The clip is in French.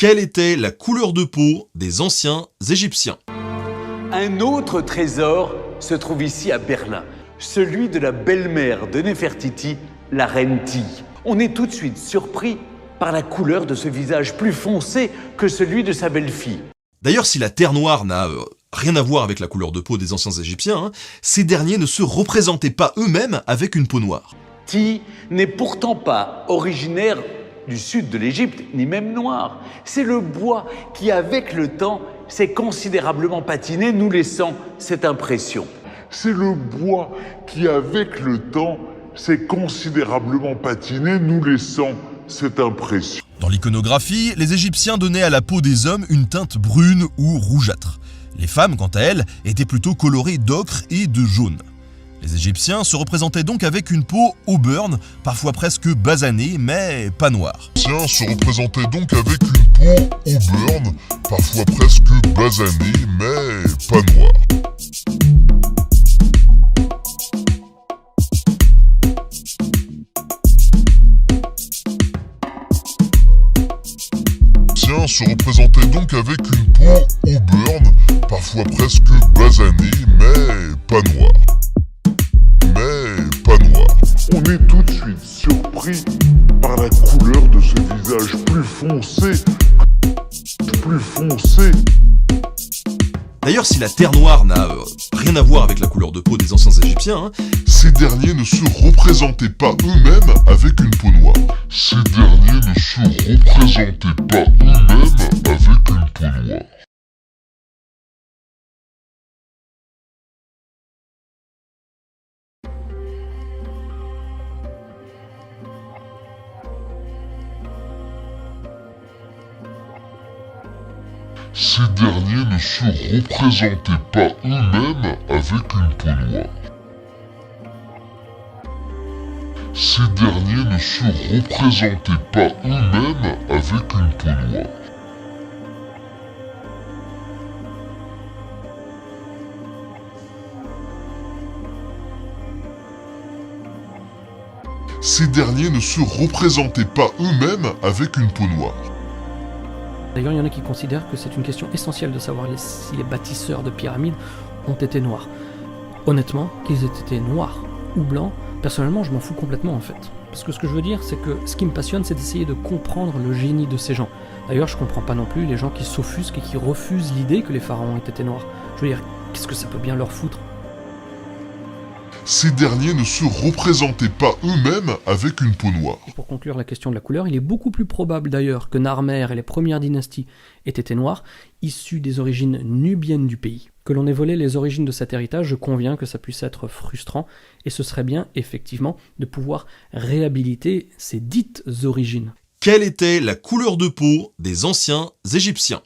Quelle était la couleur de peau des anciens Égyptiens? Un autre trésor se trouve ici à Berlin, celui de la belle-mère de Néfertiti, la reine Ti. On est tout de suite surpris par la couleur de ce visage plus foncé que celui de sa belle-fille. D'ailleurs, si la terre noire n'a rien à voir avec la couleur de peau des anciens Égyptiens, ces derniers ne se représentaient pas eux-mêmes avec une peau noire. Ti n'est pourtant pas originaire du sud de l'Égypte, ni même noir. C'est le bois qui, avec le temps, s'est considérablement patiné, nous laissant cette impression. C'est le bois qui, avec le temps, s'est considérablement patiné, nous laissant cette impression. Dans l'iconographie, les Égyptiens donnaient à la peau des hommes une teinte brune ou rougeâtre. Les femmes, quant à elles, étaient plutôt colorées d'ocre et de jaune. Les Égyptiens se représentaient donc avec une peau auburn, parfois presque basanée, mais pas noire. Les Égyptiens se représentaient donc avec une peau auburn, parfois presque basanée, mais pas noire. Se représentait donc avec une peau auburn, parfois presque basanée, mais pas noire. On est tout de suite surpris par la couleur de ce visage plus foncé. D'ailleurs, si la terre noire n'a rien à voir avec la couleur de peau des anciens Égyptiens, ces derniers ne se représentaient pas eux-mêmes avec une peau noire. Ces derniers ne se représentaient pas eux-mêmes avec une peau noire. Ces derniers ne se représentaient pas eux-mêmes avec une peau noire. Ces derniers ne se représentaient pas eux-mêmes avec une peau noire. D'ailleurs, il y en a qui considèrent que c'est une question essentielle de savoir si les bâtisseurs de pyramides ont été noirs. Honnêtement, qu'ils aient été noirs ou blancs, personnellement, je m'en fous complètement en fait. Parce que ce que je veux dire, c'est que ce qui me passionne, c'est d'essayer de comprendre le génie de ces gens. D'ailleurs, je comprends pas non plus les gens qui s'offusquent et qui refusent l'idée que les pharaons aient été noirs. Je veux dire, qu'est-ce que ça peut bien leur foutre ? Ces derniers ne se représentaient pas eux-mêmes avec une peau noire. Et pour conclure la question de la couleur, il est beaucoup plus probable d'ailleurs que Narmer et les premières dynasties aient été noirs, issus des origines nubiennes du pays. Que l'on ait volé les origines de cet héritage, je conviens que ça puisse être frustrant, et ce serait bien, effectivement, de pouvoir réhabiliter ces dites origines. Quelle était la couleur de peau des anciens Égyptiens?